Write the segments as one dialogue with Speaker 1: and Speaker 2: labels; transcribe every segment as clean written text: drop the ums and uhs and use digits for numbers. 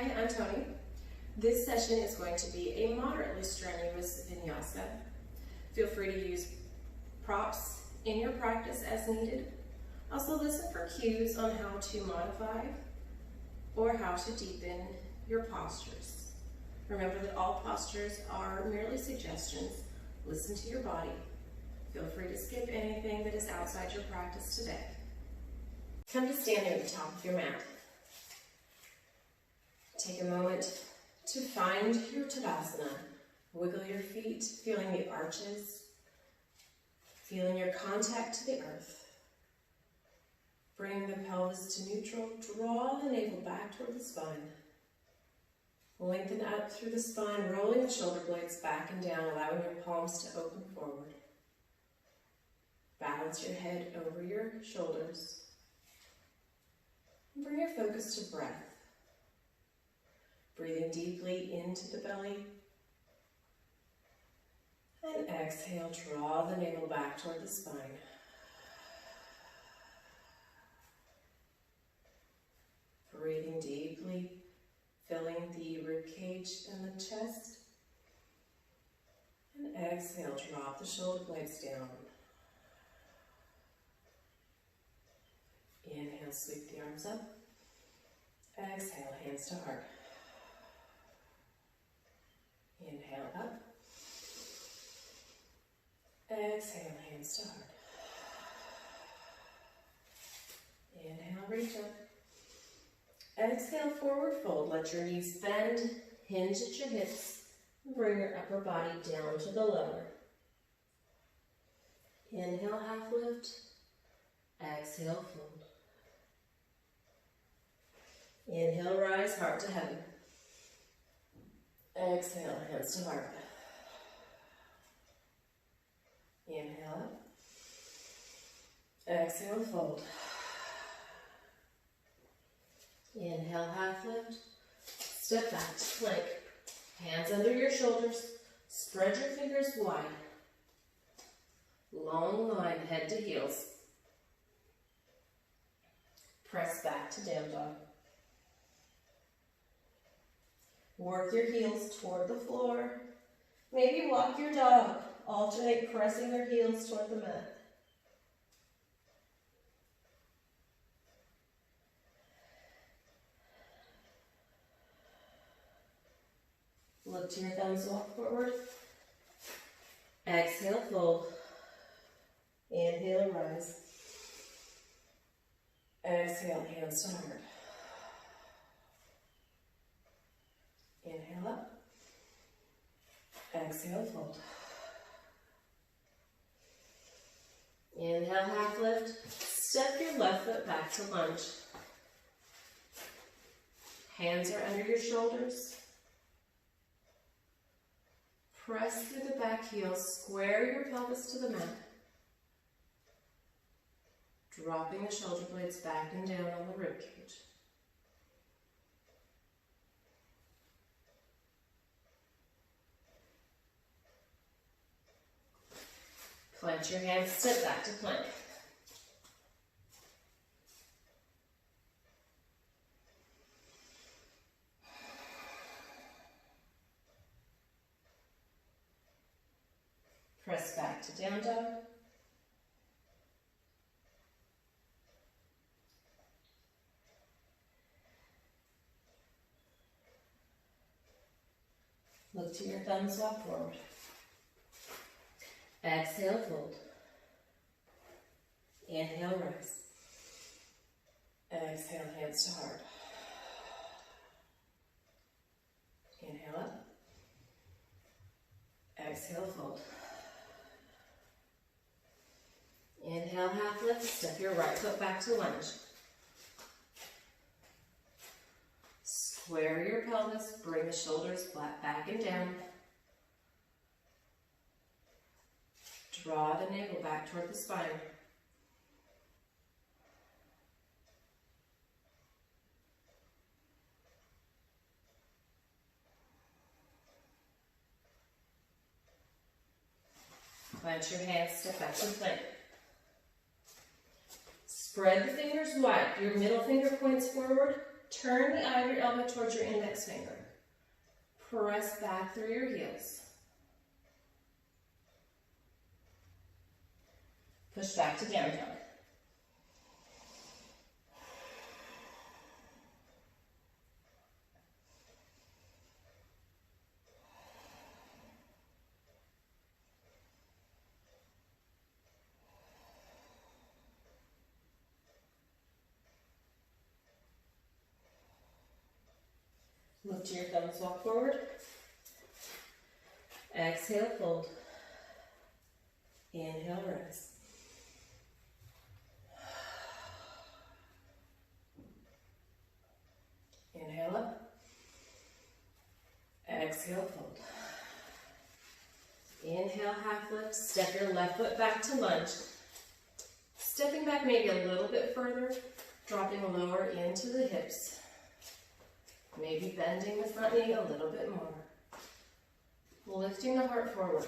Speaker 1: Hi, I'm Tony. This session is going to be a moderately strenuous vinyasa. Feel free to use props in your practice as needed. Also listen for cues on how to modify or how to deepen your postures. Remember that all postures are merely suggestions. Listen to your body. Feel free to skip anything that is outside your practice today. Come to stand near the top of your mat. Take a moment to find your Tadasana. Wiggle your feet, feeling the arches, feeling your contact to the earth. Bring the pelvis to neutral. Draw the navel back toward the spine. Lengthen up through the spine, rolling the shoulder blades back and down, allowing your palms to open forward. Balance your head over your shoulders. And bring your focus to breath. Breathing deeply into the belly. And exhale, draw the navel back toward the spine. Breathing deeply, filling the rib cage and the chest. And exhale, drop the shoulder blades down. Inhale, sweep the arms up. Exhale, hands to heart. Inhale up. Exhale, hands to heart. Inhale, reach up. Exhale, forward fold. Let your knees bend, hinge at your hips, and bring your upper body down to the lower. Inhale, half lift. Exhale, fold. Inhale, rise, heart to heaven. Exhale, hands to heart. Inhale up. Exhale, fold. Inhale, half lift. Step back to plank. Hands under your shoulders. Spread your fingers wide. Long line, head to heels. Press back to down dog. Work your heels toward the floor. Maybe walk your dog. Alternate pressing your heels toward the mat. Look to your thumbs, walk forward. Exhale, fold. Inhale, rise. Exhale, hands to heart. Inhale up. Exhale, fold. Inhale, half lift. Step your left foot back to lunge. Hands are under your shoulders. Press through the back heels. Square your pelvis to the mat. Dropping the shoulder blades back and down on the rib cage. Clench your hands, step back to plank. Press back to down dog. Look to your thumbs, walk forward. Exhale, fold. Inhale, rise. Exhale, hands to heart. Inhale up. Exhale, fold. Inhale, half lift. Step your right foot back to lunge. Square your pelvis. Bring the shoulders flat back and down. Draw the navel back toward the spine. Clench your hands, step back to plank. Spread the fingers wide. Your middle finger points forward. Turn the eye of your elbow towards your index finger. Press back through your heels. Push back to down dog. Lift your thumbs, walk forward. Exhale, fold. Inhale, rise. Inhale up. Exhale, fold. Inhale, half lift. Step your left foot back to lunge. Stepping back maybe a little bit further, dropping lower into the hips. Maybe bending the front knee a little bit more. Lifting the heart forward.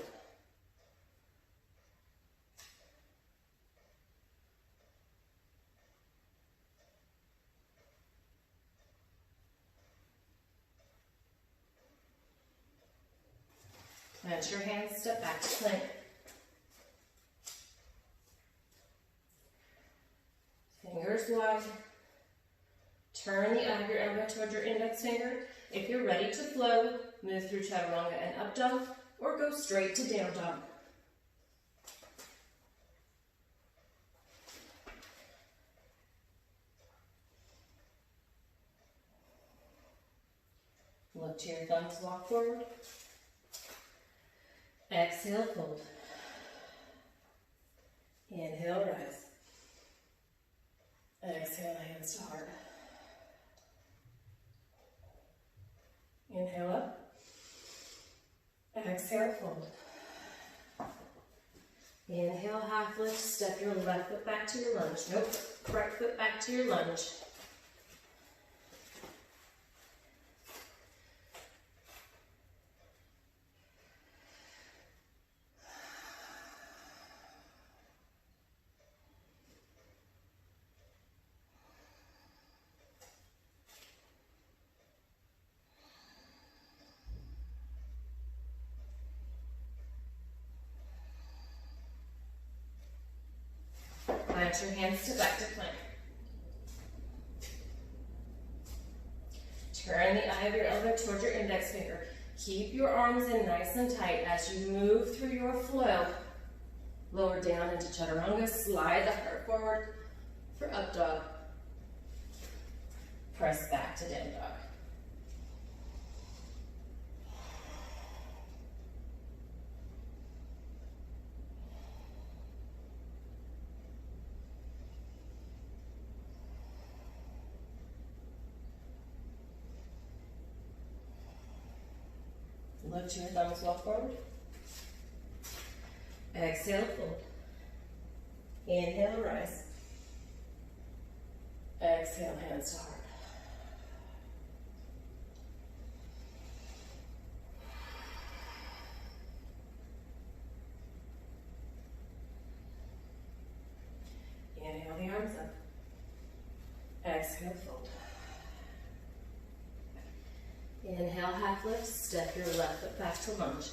Speaker 1: Plant your hands, step back to plank. Fingers wide. Turn the eye of your elbow towards your index finger. If you're ready to flow, move through chaturanga and up dog, or go straight to down dog. Look to your thumbs, walk forward. Exhale, fold. Inhale, rise. Exhale, hands to heart. Inhale up. Exhale, fold. Inhale, half lift. Step your left foot back to your lunge. Nope. Right foot back to your lunge. Plant your hands to back to plank. Turn the eye of your elbow towards your index finger. Keep your arms in nice and tight as you move through your flow. Lower down into chaturanga. Slide the heart forward for up dog. Press back to down dog. Lift your thumbs, walk forward. Exhale, fold. Inhale, rise. Exhale, hands to heart. Inhale the arms up. Exhale, fold. Inhale, half lift, step your left foot back to lunge.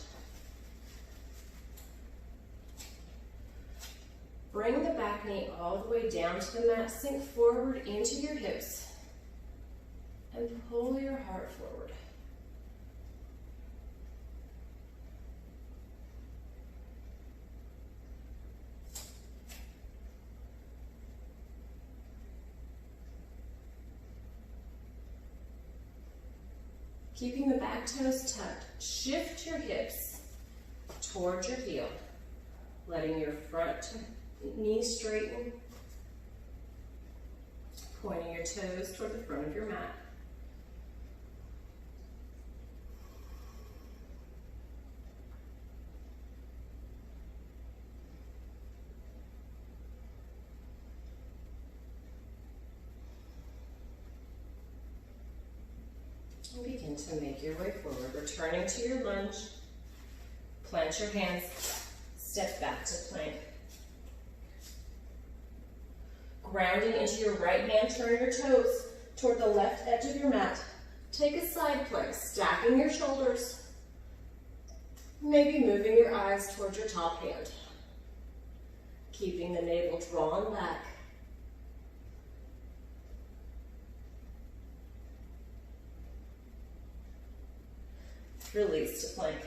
Speaker 1: Bring the back knee all the way down to the mat, sink forward into your hips, and pull your heart forward. Keeping the back toes tucked, shift your hips towards your heel, letting your front knee straighten, pointing your toes toward the front of your mat. And begin to make your way forward, returning to your lunge. Plant your hands, step back to plank. Grounding into your right hand, turn your toes. toward the left edge of your mat. Take a side plank, stacking your shoulders. Maybe moving your eyes towards your top hand. Keeping the navel drawn back. Release to plank.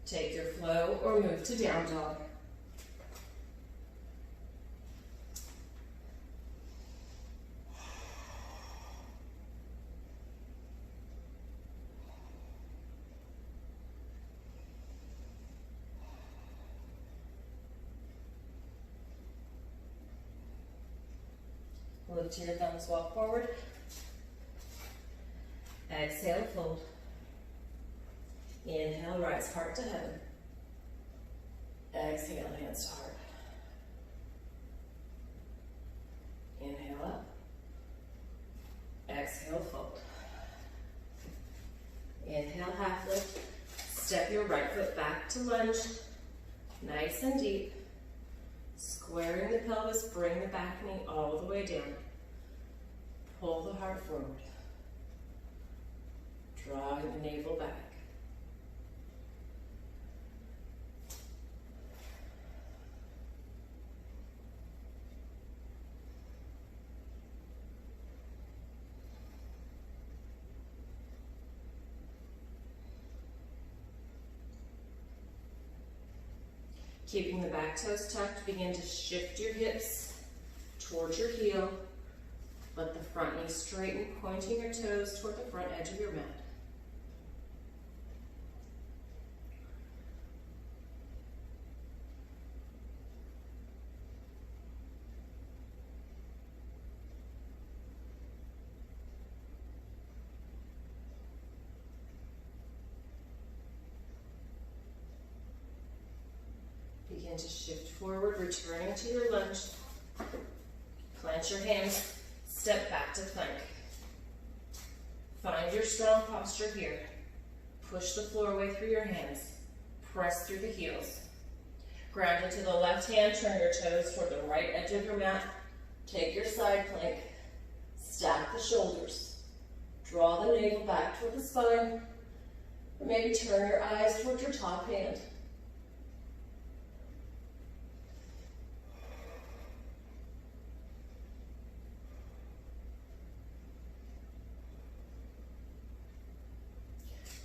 Speaker 1: Take your flow or move to down dog. Lift your thumbs, walk forward. Exhale, fold. Inhale, rise, heart to heaven. Exhale, hands to heart. Inhale up. Exhale, fold. Inhale, half lift. Step your right foot back to lunge. Nice and deep. Squaring the pelvis, bring the back knee all the way down. Pull the heart forward. Drawing the navel back. Keeping the back toes tucked, begin to shift your hips towards your heel. Let the front knee straighten, pointing your toes toward the front edge of your mat. Begin to shift forward, returning to your lunge. Plant your hands, step back to plank. Find your strong posture here. Push the floor away through your hands. Press through the heels. Ground into the left hand, turn your toes toward the right edge of your mat. Take your side plank. Stack the shoulders. Draw the navel back toward the spine. Or maybe turn your eyes toward your top hand.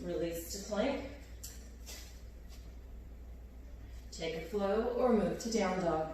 Speaker 1: Release to plank. Take a flow or move to down dog.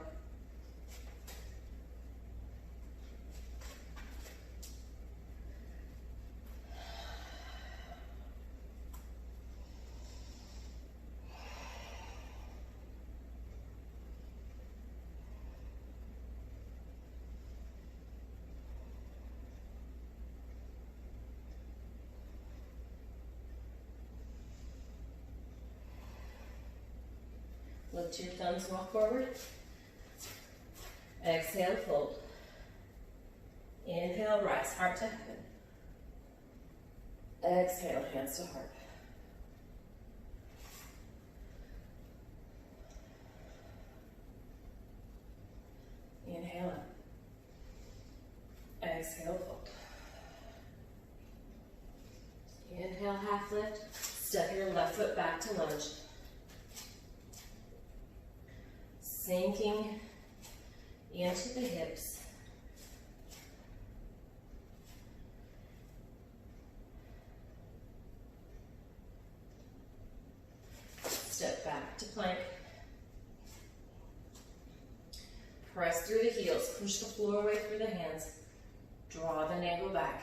Speaker 1: Lift your thumbs, walk forward. Exhale, fold. Inhale, rise, heart to heaven. Exhale, hands to heart. Inhale up. Exhale, fold. Inhale, half lift. Step your left foot back to lunge. Sinking into the hips. Step back to plank. Press through the heels. Push the floor away through the hands. Draw the navel back.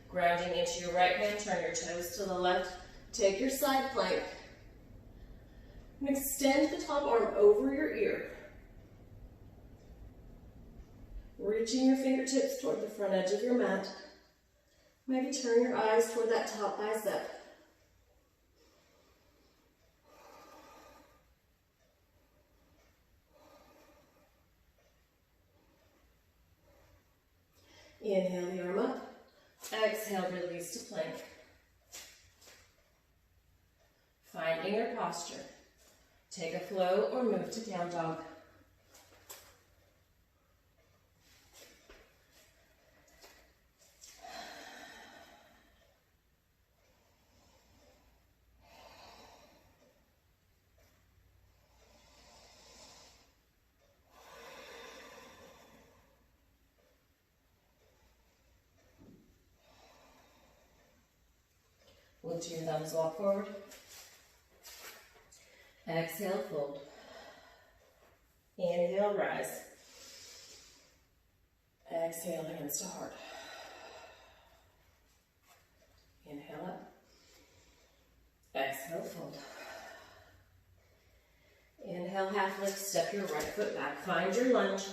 Speaker 1: Grounding into your right hand, turn your toes to the left. Take your side plank. And extend the top arm over your ear. Reaching your fingertips toward the front edge of your mat. Maybe turn your eyes toward that top bicep. Inhale the arm up. Exhale, release to plank. Finding your posture. Take a flow or move to down dog. Lift your thumbs, walk forward. Exhale, fold. Inhale, rise. Exhale, hands to heart. Inhale up. Exhale, fold. Inhale, half lift, step your right foot back. Find your lunge.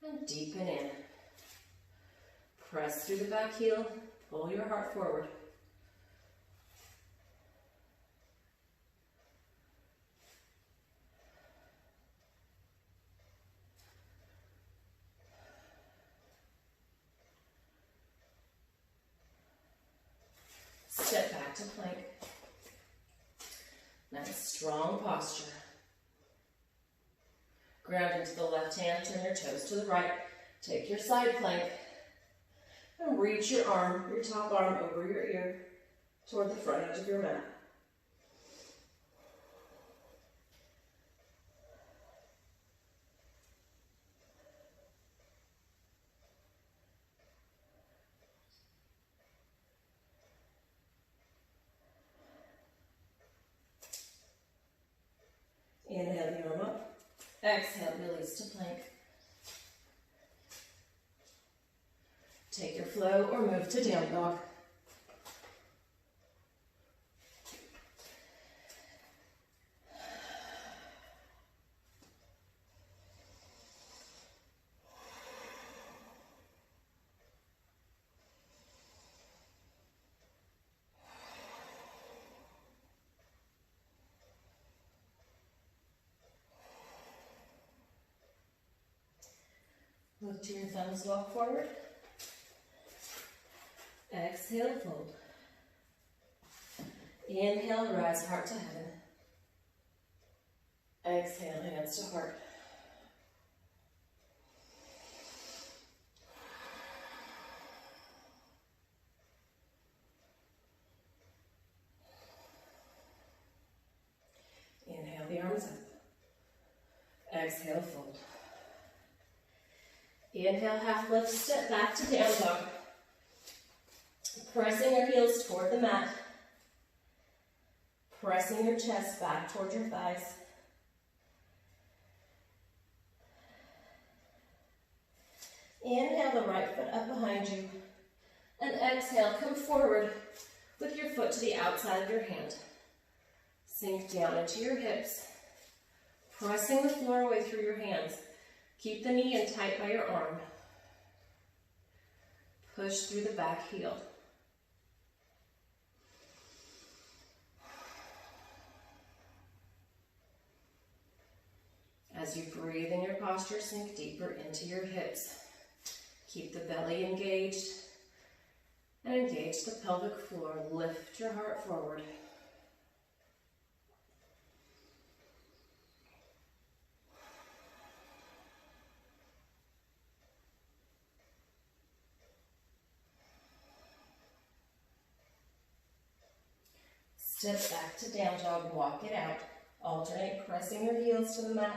Speaker 1: And deepen in. Press through the back heel. Pull your heart forward. Step back to plank. Nice strong posture. Ground into the left hand, turn your toes to the right. Take your side plank and reach your arm, your top arm over your ear toward the front edge of your mat. Inhale the arm up. Exhale, release to plank. Take your flow or move to down dog. Look to your thumbs, walk forward. Exhale, fold. Inhale, rise heart to heaven. Exhale, hands to heart. Inhale the arms up. Exhale, fold. Inhale, half lift, step back to down dog. Pressing your heels toward the mat. Pressing your chest back toward your thighs. Inhale the right foot up behind you. And exhale, come forward with your foot to the outside of your hand. Sink down into your hips. Pressing the floor away through your hands. Keep the knee in tight by your arm. Push through the back heel. As you breathe in your posture, sink deeper into your hips. Keep the belly engaged and engage the pelvic floor. Lift your heart forward. Step back to down dog, walk it out. Alternate pressing your heels to the mat.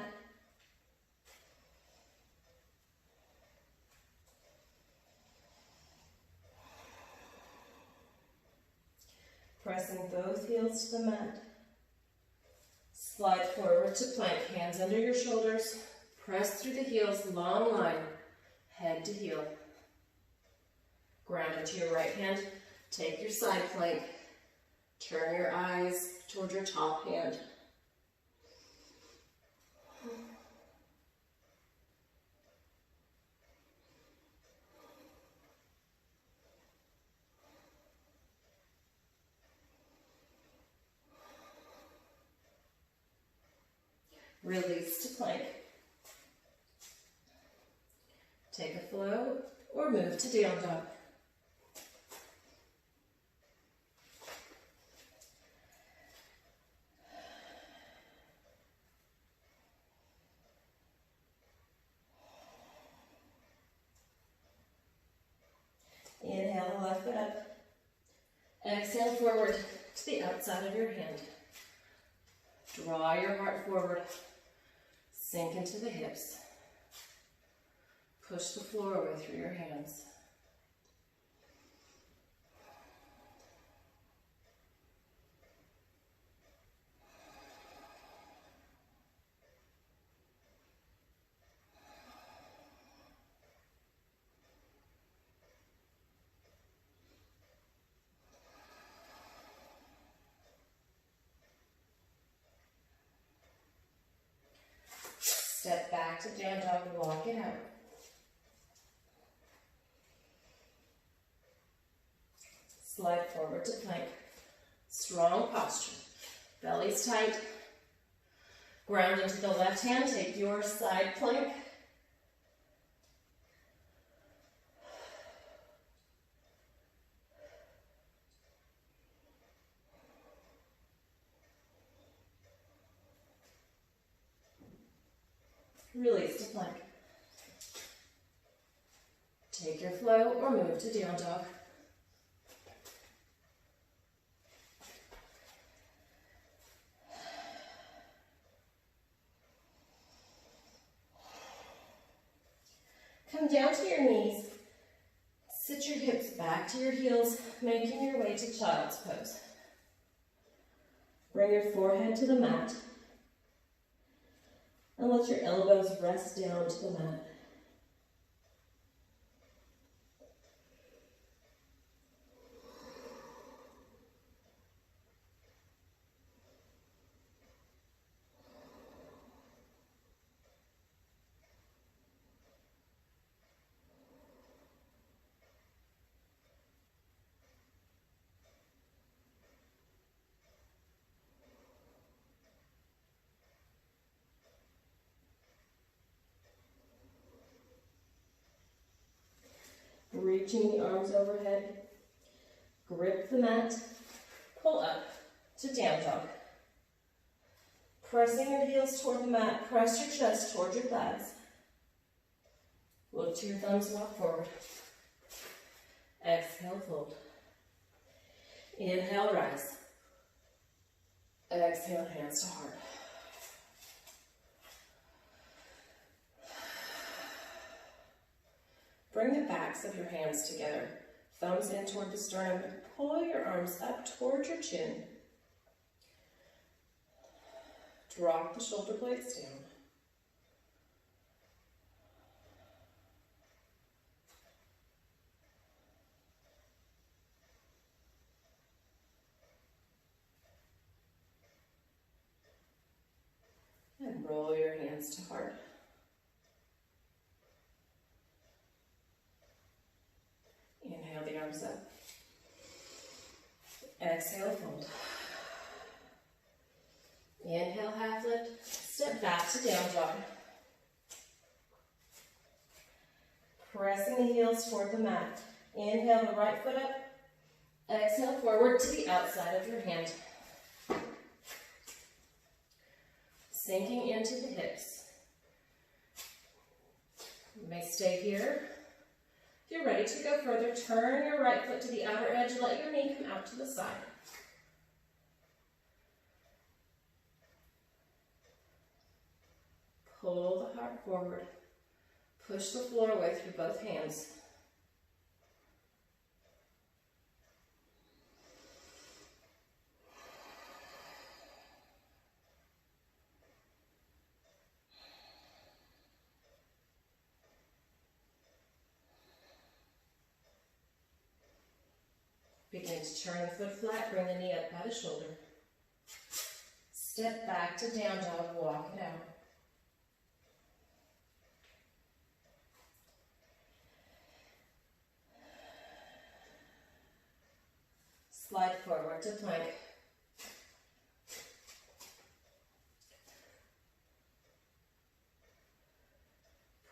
Speaker 1: Pressing both heels to the mat. Slide forward to plank, hands under your shoulders. Press through the heels, long line, head to heel. Ground into your right hand. Take your side plank. Turn your eyes toward your top hand. Release to plank. Take a flow or move to down dog. Inhale the left foot up. Exhale forward to the outside of your hand. Draw your heart forward. Sink into the hips. Push the floor away through your hands. Step back to down dog, walk it out. Slide forward to plank. Strong posture. Belly's tight. Ground into the left hand, take your side plank. Release to plank. Take your flow or move to down dog. Come down to your knees. Sit your hips back to your heels, making your way to child's pose. Bring your forehead to the mat. And let your elbows rest down to the mat. Reaching the arms overhead, grip the mat, pull up to down dog. Pressing your heels toward the mat, press your chest toward your thighs. Look to your thumbs, walk forward. Exhale, fold. Inhale, rise. Exhale, hands to heart. Bring the backs of your hands together, thumbs in toward the sternum, and pull your arms up toward your chin. Drop the shoulder blades down. And roll your hands to heart. Inhale the arms up. Exhale, fold. Inhale, half lift. Step back to down dog. Pressing the heels toward the mat. Inhale the right foot up. Exhale forward to the outside of your hand. Sinking into the hips. You may stay here. If you're ready to go further, turn your right foot to the outer edge, let your knee come out to the side. Pull the heart forward. Push the floor away through both hands. Begin to turn the foot flat, bring the knee up by the shoulder. Step back to down dog, walk it out. Slide forward to plank.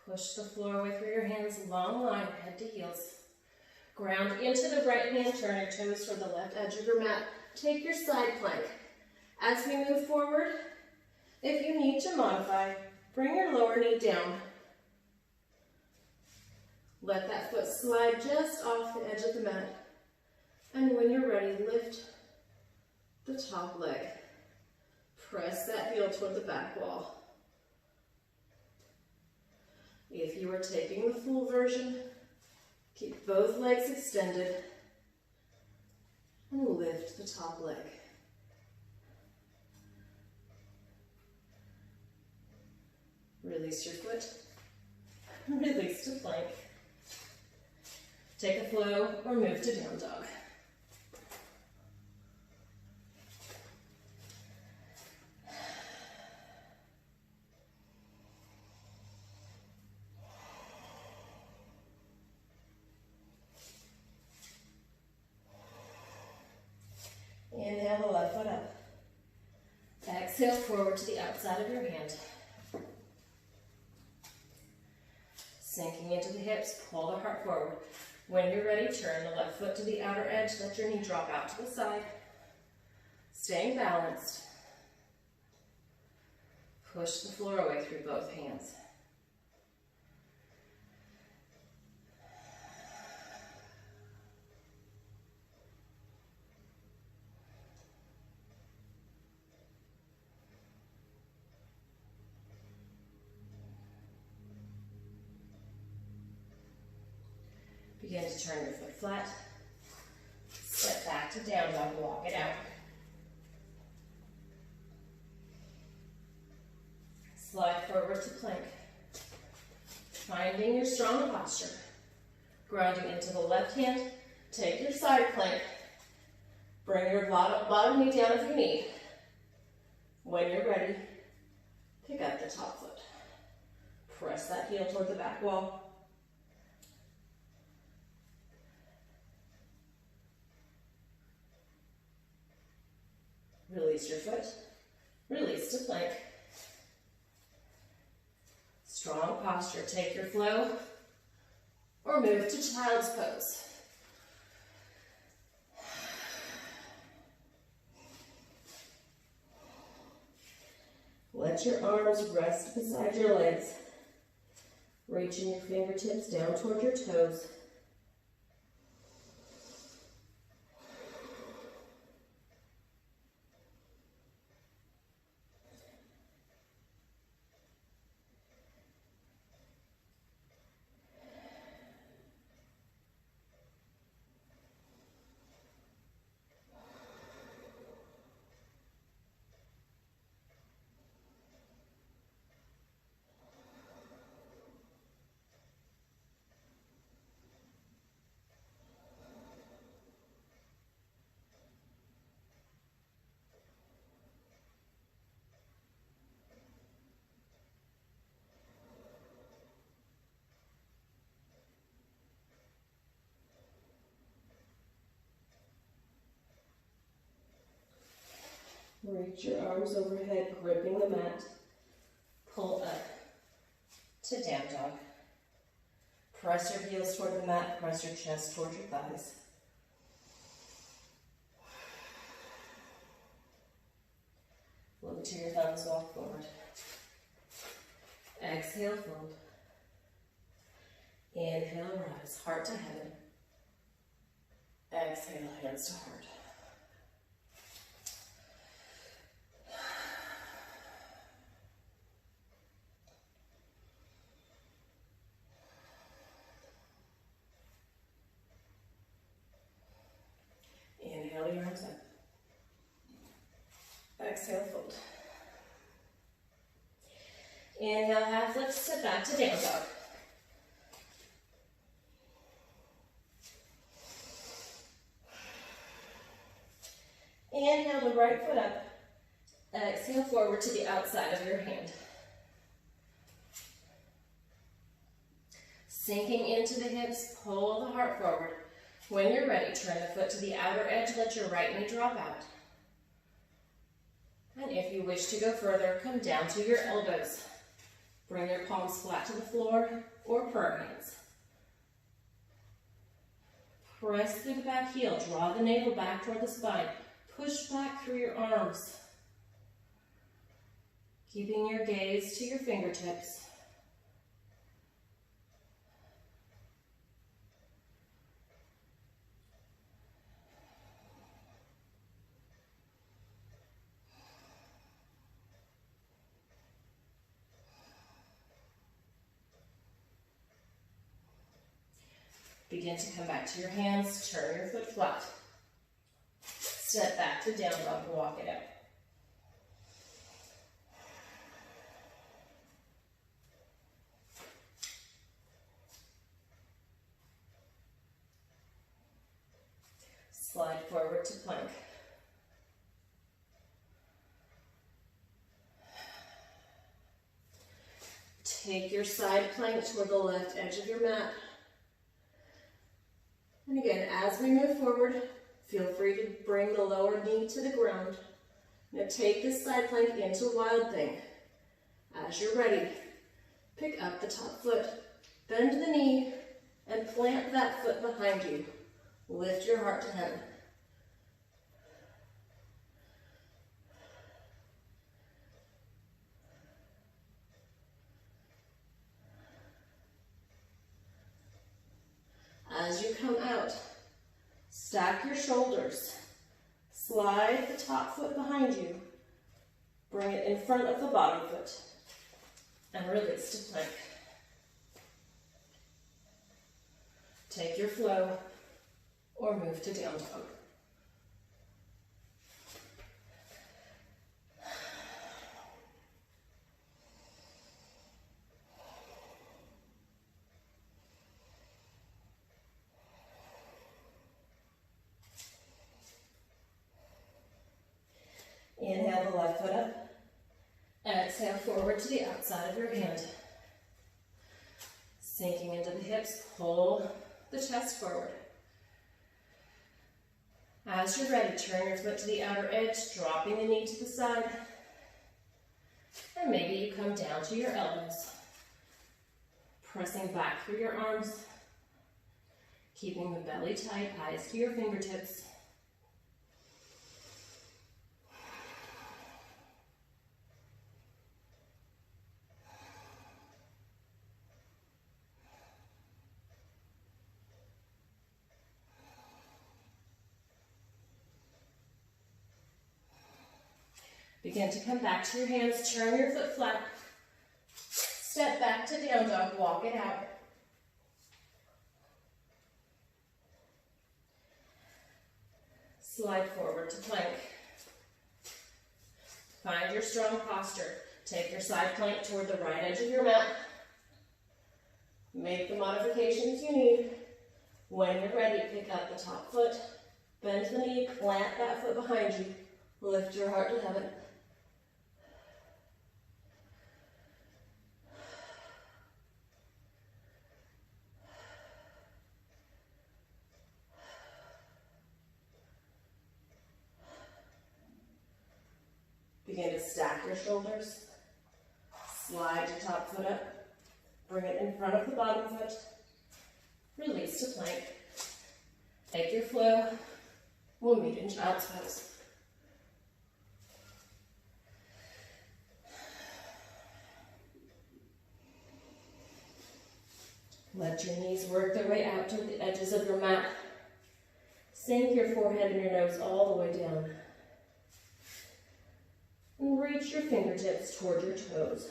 Speaker 1: Push the floor away through your hands, long line, head to heels. Ground into the right hand, turn your toes toward the left edge of your mat. Take your side plank. As we move forward, if you need to modify, bring your lower knee down. Let that foot slide just off the edge of the mat. And when you're ready, lift the top leg. Press that heel toward the back wall. If you are taking the full version, keep both legs extended and lift the top leg. Release your foot, release to plank. Take a flow or move to down dog. Exhale forward to the outside of your hand. Sinking into the hips, pull the heart forward. When you're ready, turn the left foot to the outer edge. Let your knee drop out to the side. Staying balanced. Push the floor away through both hands. Begin to turn your foot flat. Step back to down dog, walk it out. Slide forward to plank. Finding your strong posture. Grounding into the left hand. Take your side plank. Bring your bottom knee down if you need. When you're ready, pick up the top foot. Press that heel toward the back wall. Release your foot. Release to plank. Strong posture. Take your flow or move to child's pose. Let your arms rest beside your legs. Reaching your fingertips down toward your toes. Reach your arms overhead, gripping the mat. Pull up to down dog. Press your heels toward the mat, press your chest toward your thighs. Look to your thumbs, walk forward. Exhale, fold. Inhale, rise, heart to heaven. Exhale, hands to heart. Inhale your arms up. Exhale, fold. Inhale, half lift, step back to down dog. Inhale the right foot up. Exhale forward to the outside of your hand. Sinking into the hips, pull the heart forward. When you're ready, turn the foot to the outer edge, let your right knee drop out. And if you wish to go further, come down to your elbows. Bring your palms flat to the floor or prayer hands. Press through the back heel, draw the navel back toward the spine. Push back through your arms. Keeping your gaze to your fingertips. Begin to come back to your hands, turn your foot flat. Step back to down dog, walk it out. Slide forward to plank. Take your side plank toward the left edge of your mat. And again, as we move forward, feel free to bring the lower knee to the ground. Now take this side plank into wild thing. As you're ready, pick up the top foot, bend the knee, and plant that foot behind you. Lift your heart to heaven. As you come out, stack your shoulders. Slide the top foot behind you. Bring it in front of the bottom foot. And release to plank. Take your flow or move to down dog. Inhale the left foot up. Exhale forward to the outside of your hand. Sinking into the hips, pull the chest forward. As you're ready, turn your foot to the outer edge, dropping the knee to the side. And maybe you come down to your elbows. Pressing back through your arms. Keeping the belly tight, eyes to your fingertips. Begin to come back to your hands, turn your foot flat, step back to down dog, walk it out. Slide forward to plank. Find your strong posture. Take your side plank toward the right edge of your mat. Make the modifications you need. When you're ready, pick up the top foot, bend the knee, plant that foot behind you, lift your heart to heaven. Begin to stack your shoulders. Slide your top foot up. Bring it in front of the bottom foot. Release to plank. Take your flow. We'll meet in child's pose. Let your knees work their way out to the edges of your mat. Sink your forehead and your nose all the way down. And reach your fingertips toward your toes.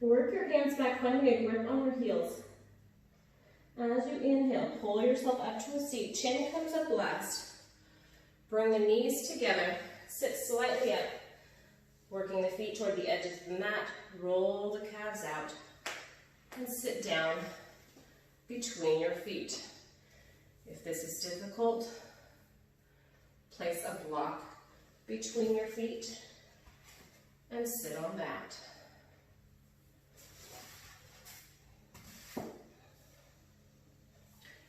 Speaker 1: Work your hands back, finding a grip on your heels. As you inhale, pull yourself up to a seat. Chin comes up last. Bring the knees together. Sit slightly up. Working the feet toward the edges of the mat. Roll the calves out. And sit down between your feet. If this is difficult, place a block between your feet and sit on that.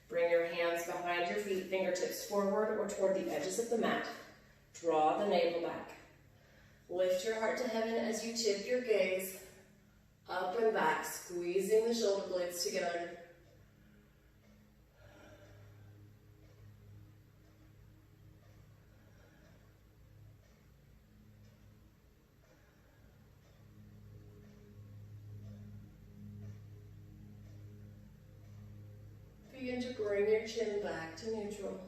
Speaker 1: Bring your hands behind your feet, fingertips forward or toward the edges of the mat. Draw the navel back. Lift your heart to heaven as you tip your gaze up and back, squeezing the shoulder blades together. Begin to bring your chin back to neutral.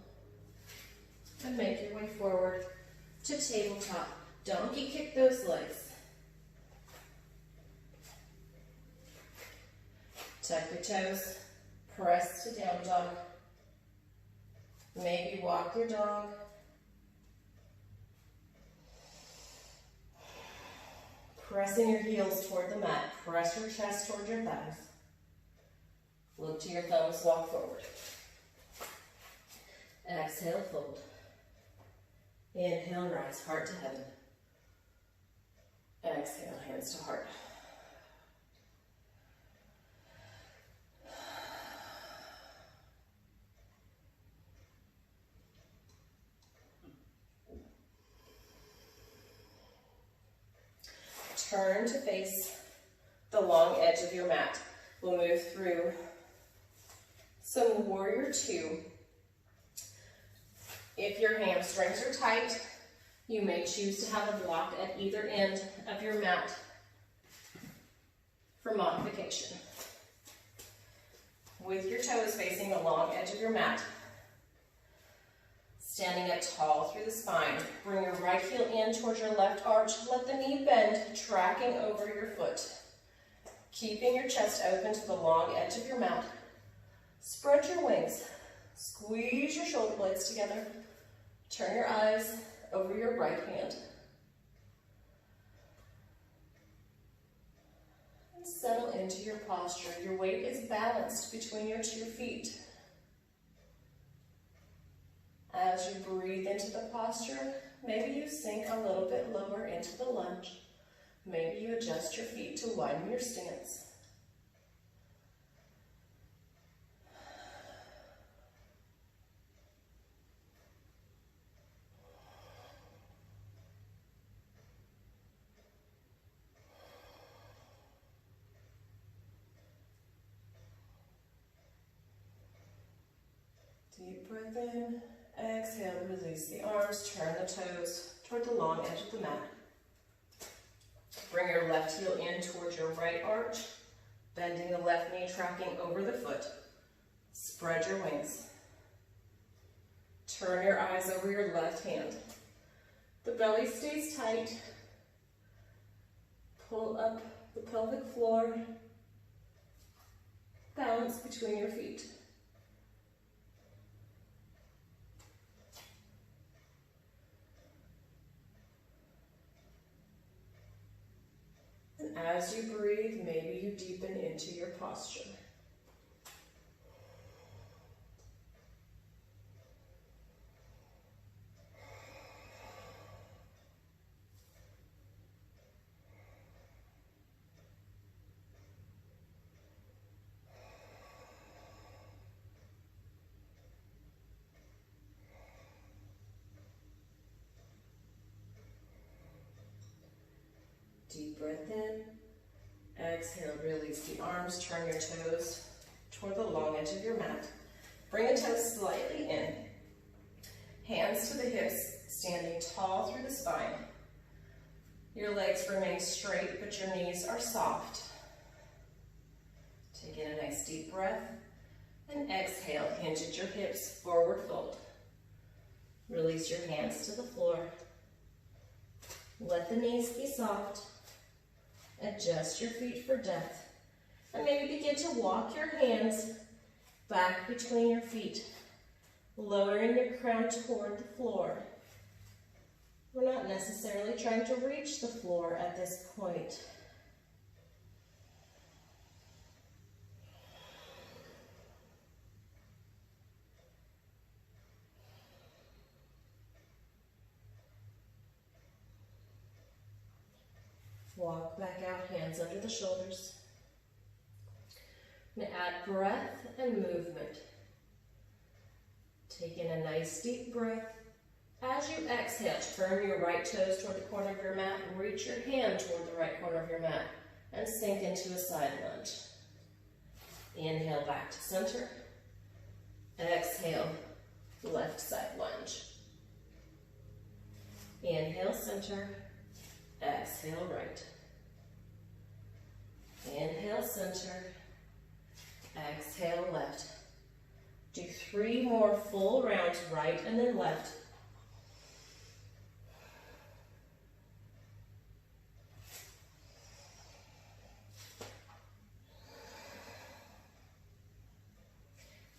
Speaker 1: And make your way forward to tabletop. Donkey kick those legs. Tuck your toes. Press to down dog. Maybe walk your dog. Pressing your heels toward the mat. Press your chest toward your thighs. Look to your thumbs, walk forward. Exhale, fold. Inhale, rise, heart to heaven. Exhale, hands to heart. Turn to face the long edge of your mat. We'll move through some warrior two. If your hamstrings are tight, you may choose to have a block at either end of your mat for modification. With your toes facing the long edge of your mat, standing up tall through the spine, bring your right heel in towards your left arch. Let the knee bend, tracking over your foot. Keeping your chest open to the long edge of your mat. Spread your wings. Squeeze your shoulder blades together. Turn your eyes over your right hand. And settle into your posture. Your weight is balanced between your 2 feet. As you breathe into the posture, maybe you sink a little bit lower into the lunge. Maybe you adjust your feet to widen your stance. Deep breath in. Exhale, release the arms, turn the toes toward the long edge of the mat. Bring your left heel in towards your right arch, bending the left knee, tracking over the foot. Spread your wings. Turn your eyes over your left hand. The belly stays tight. Pull up the pelvic floor. Balance between your feet. As you breathe, maybe you deepen into your posture. Deep breath in. Exhale, release the arms, turn your toes toward the long edge of your mat. Bring the toes slightly in. Hands to the hips, standing tall through the spine. Your legs remain straight, but your knees are soft. Take in a nice deep breath, and exhale, hinge at your hips, forward fold. Release your hands to the floor. Let the knees be soft. Adjust your feet for depth. And maybe begin to walk your hands back between your feet, lowering your crown toward the floor. We're not necessarily trying to reach the floor at this point. Walk back out, hands under the shoulders. Now add breath and movement. Take in a nice deep breath. As you exhale, turn your right toes toward the corner of your mat, reach your hand toward the right corner of your mat, and sink into a side lunge. Inhale back to center. Exhale, left side lunge. Inhale, center. Exhale, right. Inhale, center. Exhale, left. Do 3 more full rounds, right and then left.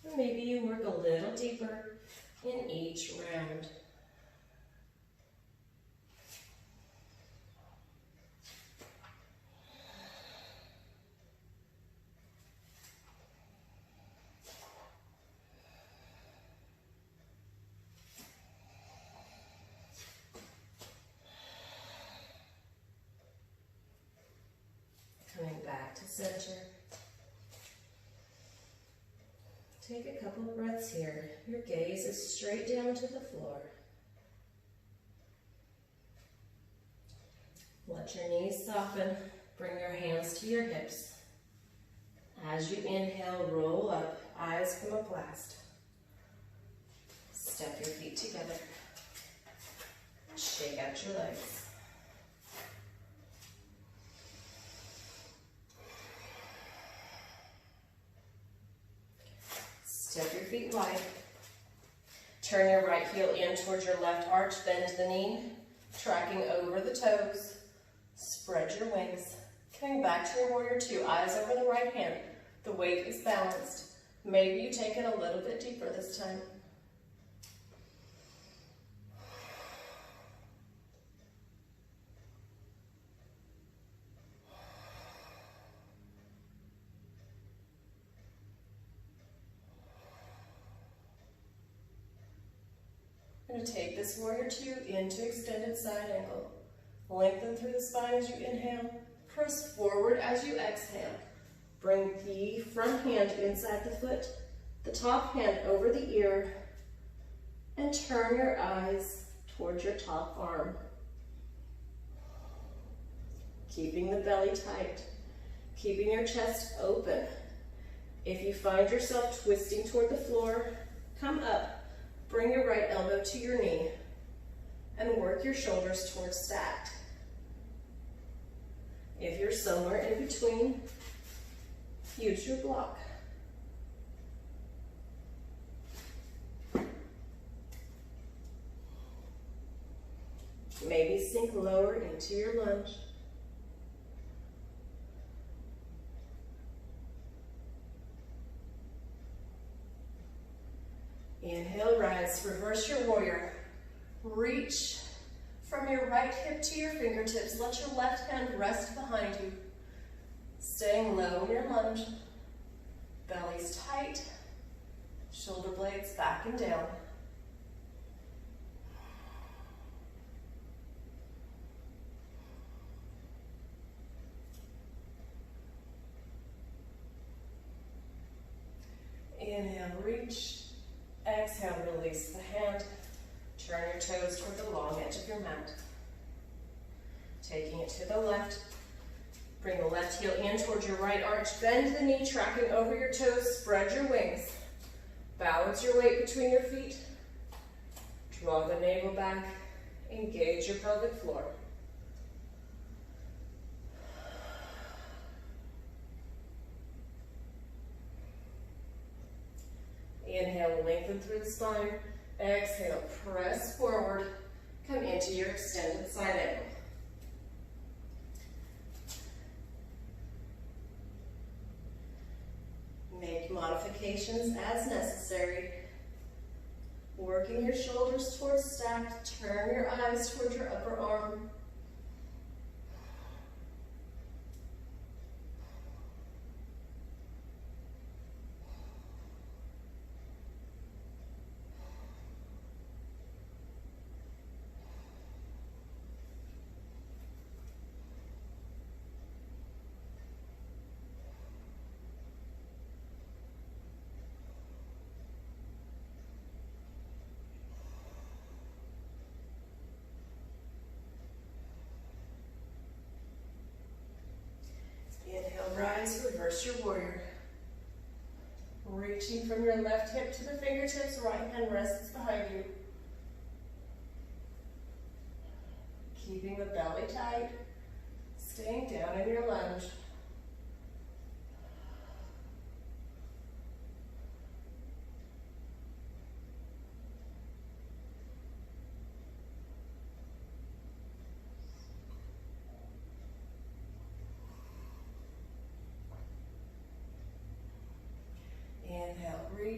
Speaker 1: And maybe you work a little deeper in each round. Coming back to center. Take a couple of breaths here. Your gaze is straight down to the floor. Let your knees soften. Bring your hands to your hips. As you inhale, roll up, eyes come up last. Step your feet together. Shake out your legs. Step your feet wide. Turn your right heel in towards your left arch, bend the knee, tracking over the toes. Spread your wings. Coming back to your warrior two, eyes over the right hand. The weight is balanced. Maybe you take it a little bit deeper this time. I'm going to take this warrior two into extended side angle. Lengthen through the spine as you inhale. Press forward as you exhale. Bring the front hand inside the foot, the top hand over the ear, and turn your eyes towards your top arm. Keeping the belly tight, keeping your chest open. If you find yourself twisting toward the floor, come up. Bring your right elbow to your knee and work your shoulders towards stacked. If you're somewhere in between, use your block. Maybe sink lower into your lunge. Inhale, rise, reverse your warrior. Reach from your right hip to your fingertips. Let your left hand rest behind you. Staying low in your lunge. Belly's tight. Shoulder blades back and down. Inhale, reach. Exhale, release the hand. Turn your toes toward the long edge of your mat. Taking it to the left. Bring the left heel in towards your right arch. Bend the knee, tracking over your toes. Spread your wings. Balance your weight between your feet. Draw the navel back. Engage your pelvic floor. Inhale, lengthen through the spine. Exhale, press forward. Come into your extended side angle. Make modifications as necessary. Working your shoulders towards stacked. Turn your eyes towards your upper arm. Inhale, rise, reverse your warrior. Reaching from your left hip to the fingertips, right hand rests behind you. Keeping the belly tight, staying down in your lunge.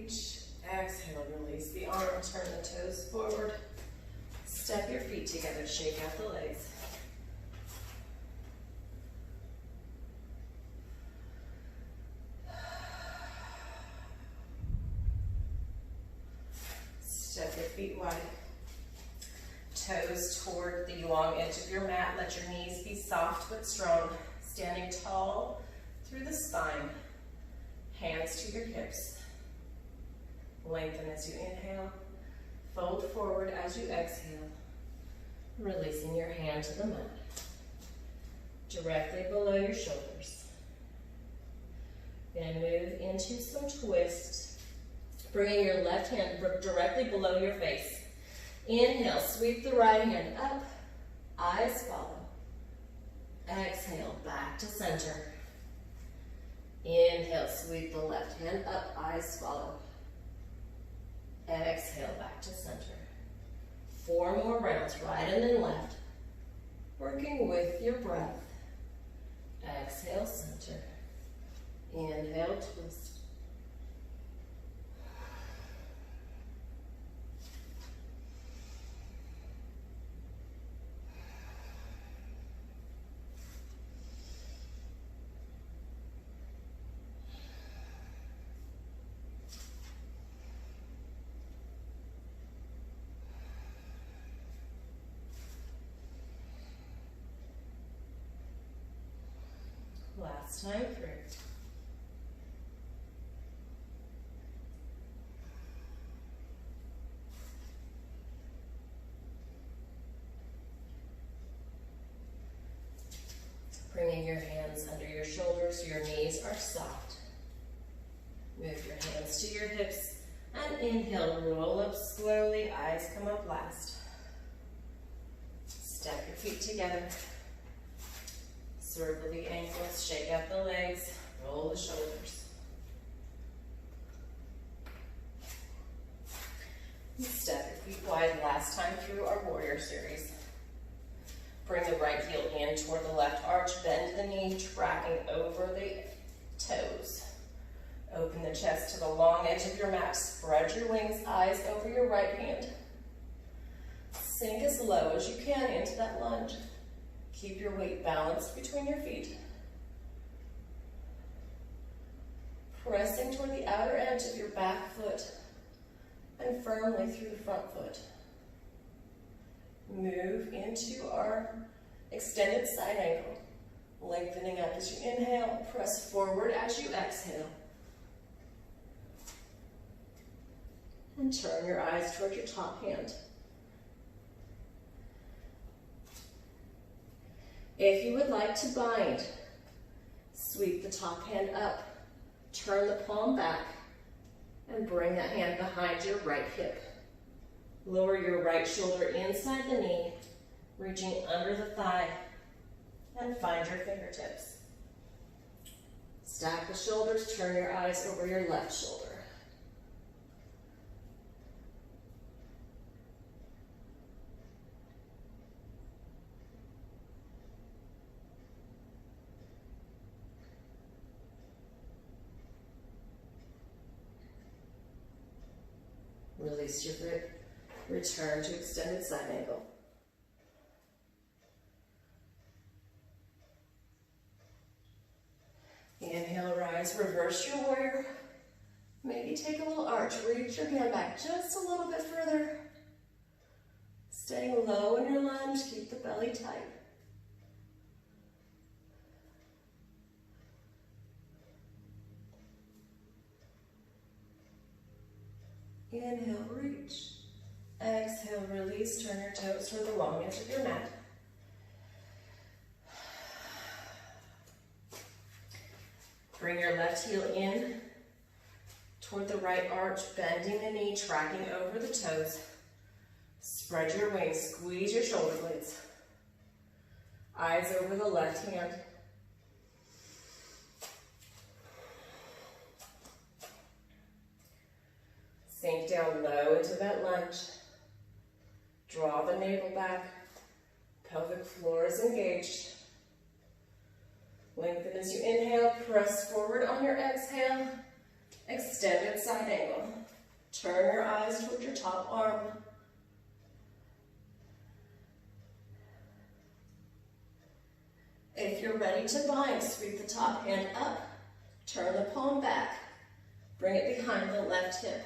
Speaker 1: reach. Exhale, release the arm, turn the toes forward. Step your feet together, shake out the legs. Step your feet wide. Toes toward the long edge of your mat. Let your knees be soft but strong. Standing tall through the spine. Hands to your hips. Lengthen as you inhale. Fold forward as you exhale. Releasing your hand to the mat. Directly below your shoulders. Then move into some twists. Bringing your left hand directly below your face. Inhale, sweep the right hand up. Eyes follow. Exhale, back to center. Inhale, sweep the left hand up. Eyes follow. Exhale, back to center. 4 more rounds, right and then left. Working with your breath. Exhale, center. Inhale, twist. Last time through. Bringing your hands under your shoulders, your knees are soft. Move your hands to your hips and inhale, roll up slowly, eyes come up last. Step your feet together. Circle the ankles, shake out the legs, roll the shoulders. Step your feet wide last time through our warrior series. Bring the right heel in toward the left arch, bend the knee, tracking over the toes. Open the chest to the long edge of your mat, spread your wings, eyes over your right hand. Sink as low as you can into that lunge. Keep your weight balanced between your feet. Pressing toward the outer edge of your back foot and firmly through the front foot. Move into our extended side angle. Lengthening up as you inhale, press forward as you exhale. And turn your eyes toward your top hand. If you would like to bind, sweep the top hand up, turn the palm back, and bring that hand behind your right hip. Lower your right shoulder inside the knee, reaching under the thigh, and find your fingertips. Stack the shoulders, turn your eyes over your left shoulder. Release your grip. Return to extended side angle. Inhale, rise, reverse your warrior. Maybe take a little arch. Reach your hand back just a little bit further. Staying low in your lunge, keep the belly tight. Inhale, reach. Exhale, release. Turn your toes toward the long edge of your mat. Bring your left heel in toward the right arch, bending the knee, tracking over the toes. Spread your wings, squeeze your shoulder blades. Eyes over the left hand. Sink down low into that lunge. Draw the navel back. Pelvic floor is engaged. Lengthen as you inhale. Press forward on your exhale. Extended side angle. Turn your eyes toward your top arm. If you're ready to bind, sweep the top hand up, turn the palm back, bring it behind the left hip.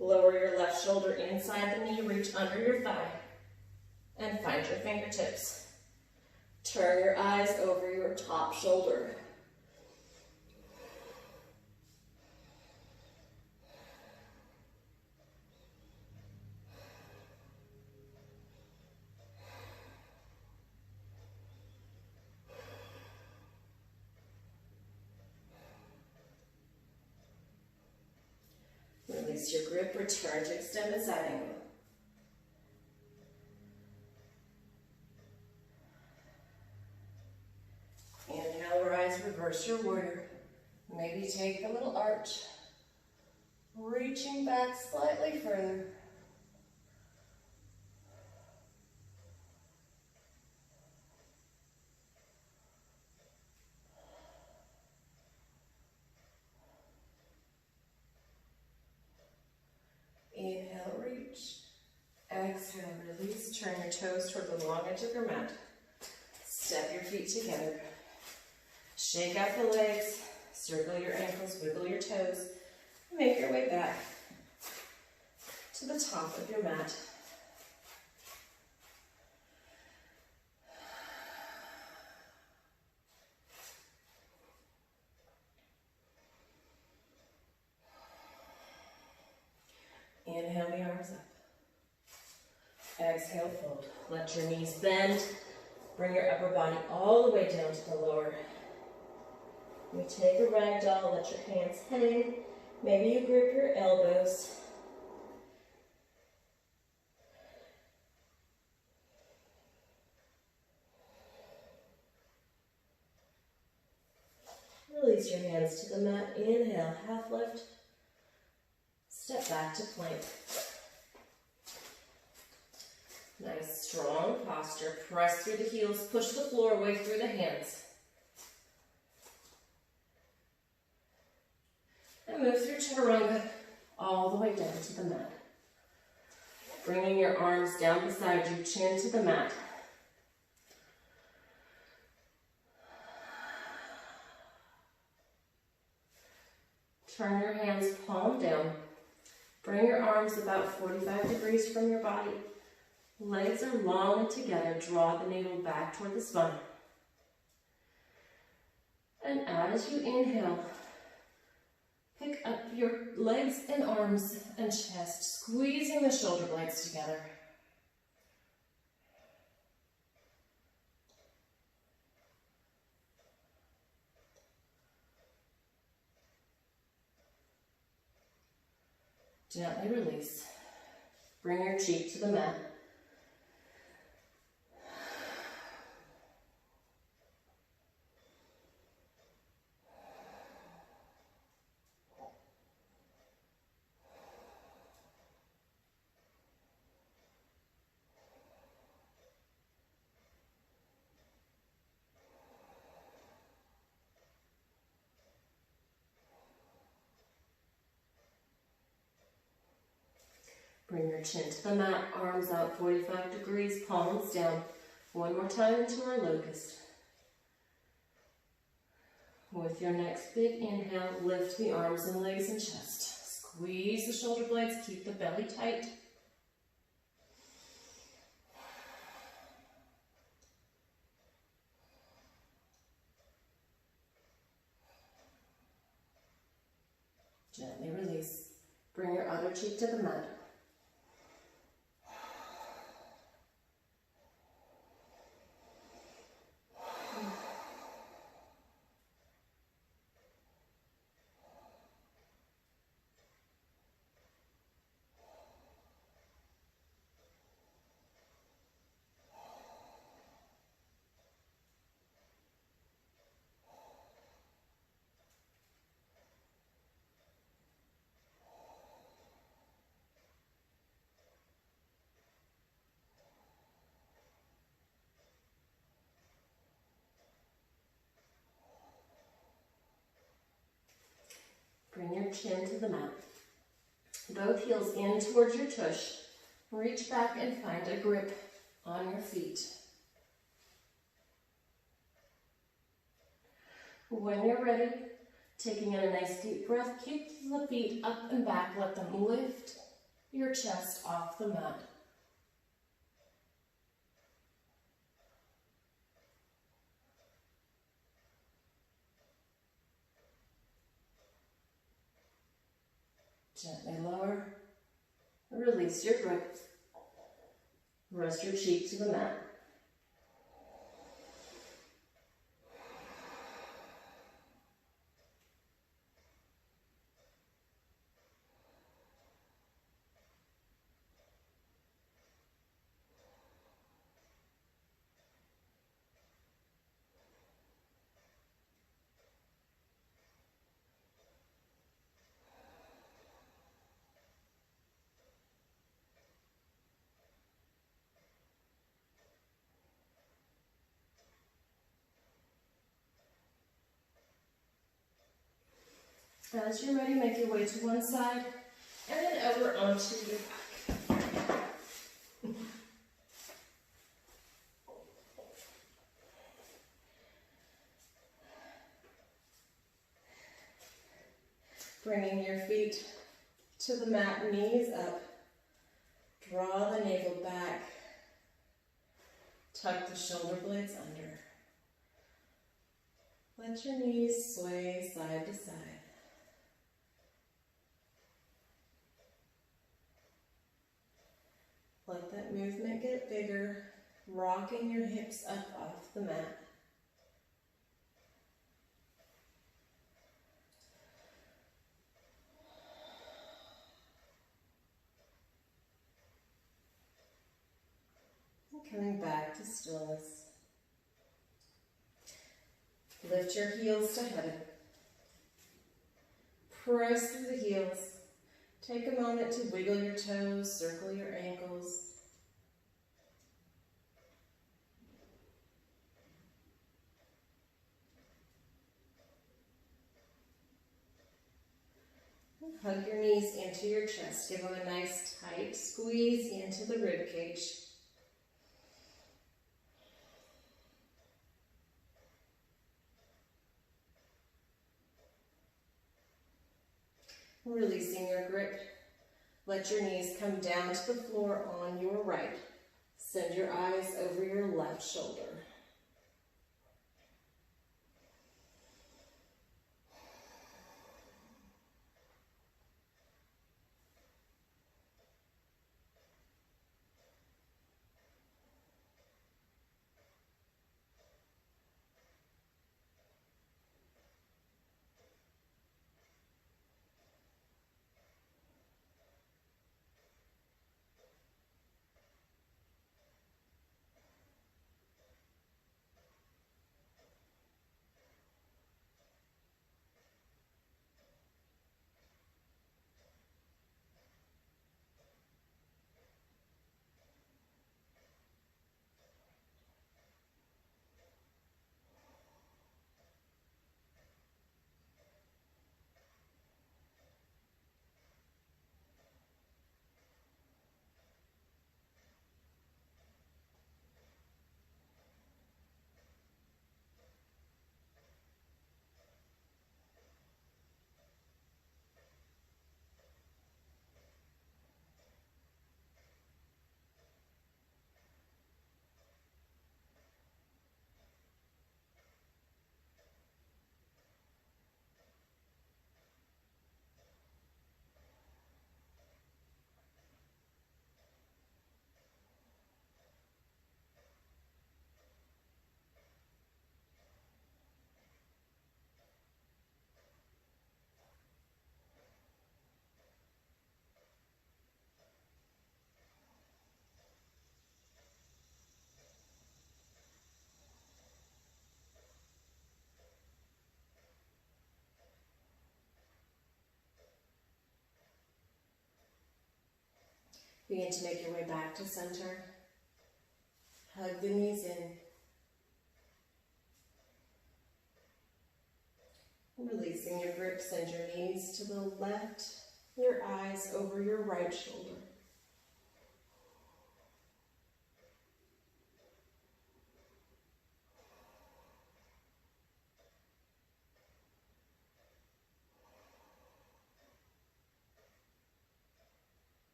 Speaker 1: Lower your left shoulder inside the knee, reach under your thigh, and find your fingertips. Turn your eyes over your top shoulder. Release your grip, return to extended side angle. Inhale, rise, reverse your warrior. Maybe take a little arch, reaching back slightly further. Inhale, reach. Exhale, release. Turn your toes toward the long edge of your mat. Step your feet together. Shake out the legs. Circle your ankles, wiggle your toes. Make your way back to the top of your mat. Inhale the arms up. Exhale, fold. Let your knees bend. Bring your upper body all the way down to the lower. You take a ragdoll, let your hands hang. Maybe you grip your elbows. Release your hands to the mat. Inhale, half lift. Step back to plank. Nice, strong posture. Press through the heels, push the floor away through the hands. And move through chaturanga all the way down to the mat. Bringing your arms down beside you, chin to the mat. Turn your hands palm down. Bring your arms about 45 degrees from your body. Legs are long and together. Draw the navel back toward the spine. And as you inhale, pick up your legs and arms and chest, squeezing the shoulder blades together. Gently release. Bring your cheek to the mat. Bring your chin to the mat, arms out 45 degrees, palms down. One more time into our locust. With your next big inhale, lift the arms and legs and chest. Squeeze the shoulder blades, keep the belly tight. Gently release. Bring your other cheek to the mat. your chin to the mat. Both heels in towards your tush. Reach back and find a grip on your feet. When you're ready, taking in a nice deep breath, kick the feet up and back. Let them lift your chest off the mat. Gently lower. Release your grip. Rest your cheek to the mat. As you're ready, make your way to one side and then over onto your back. Bringing your feet to the mat, knees up. Draw the navel back. Tuck the shoulder blades under. Let your knees sway side to side. Let that movement get bigger, rocking your hips up off the mat. And coming back to stillness. Lift your heels to heaven. Press through the heels. Take a moment to wiggle your toes, circle your ankles. And hug your knees into your chest. Give them a nice tight squeeze into the rib cage. Releasing your grip, let your knees come down to the floor on your right. Send your eyes over your left shoulder. Begin to make your way back to center. Hug the knees in. Releasing your grip, send your knees to the left, your eyes over your right shoulder.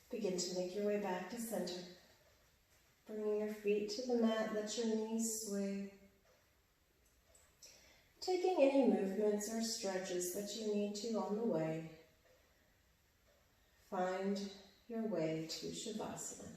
Speaker 1: Begin to make your way back to center. Bringing your feet to the mat, let your knees sway. Taking any movements or stretches that you need to on the way. Find your way to Shavasana.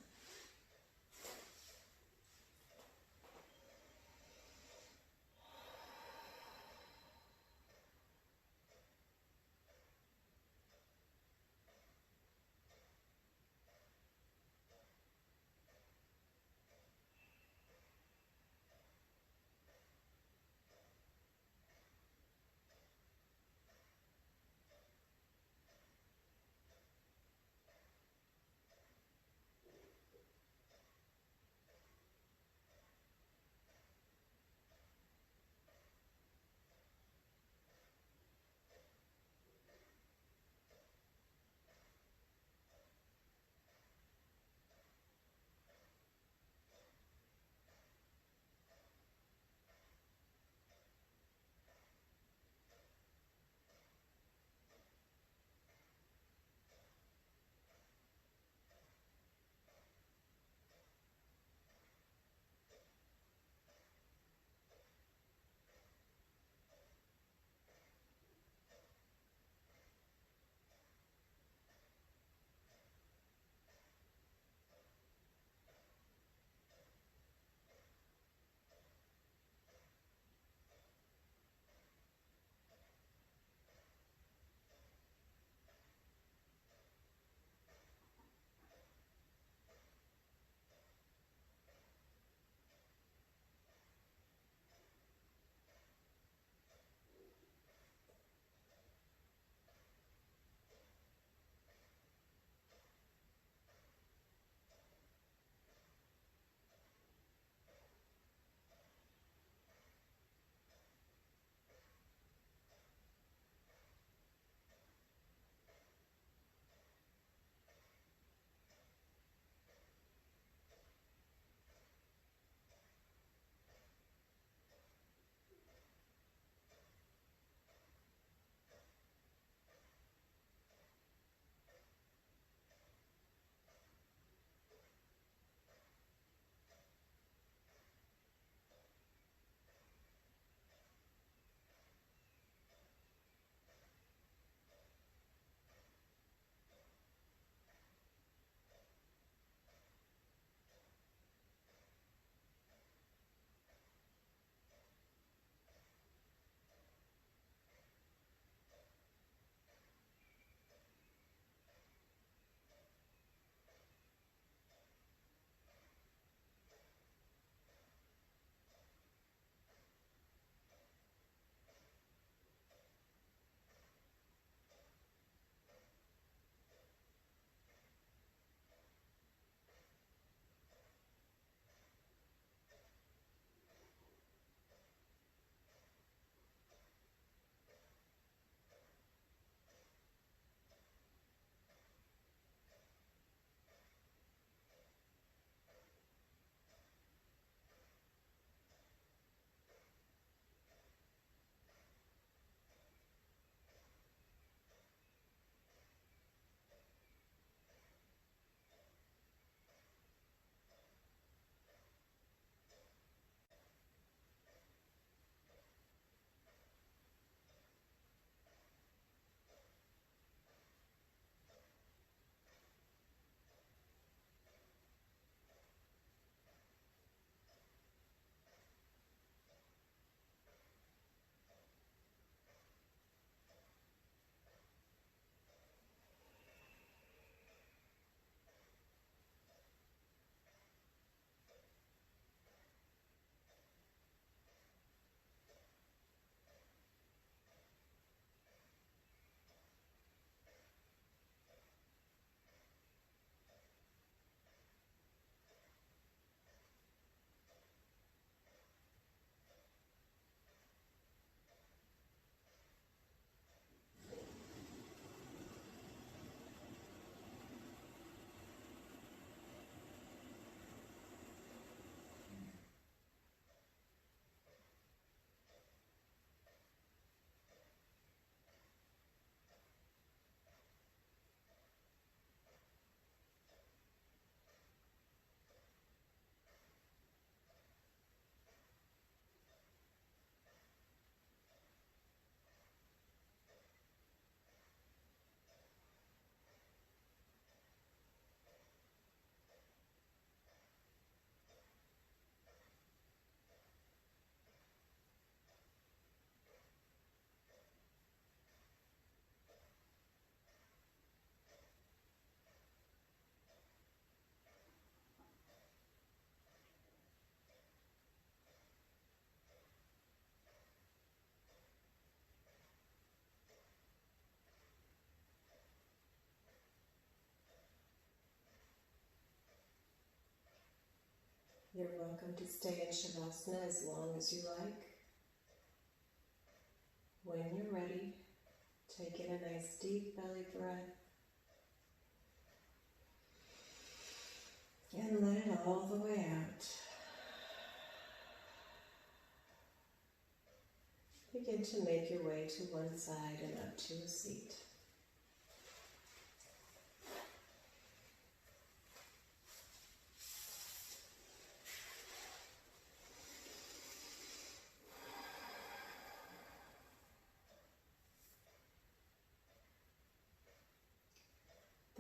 Speaker 1: You're welcome to stay in Shavasana as long as you like. When you're ready, take in a nice deep belly breath and let it all the way out. Begin to make your way to one side and up to a seat.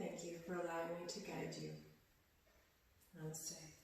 Speaker 1: Thank you for allowing me to guide you. Namaste.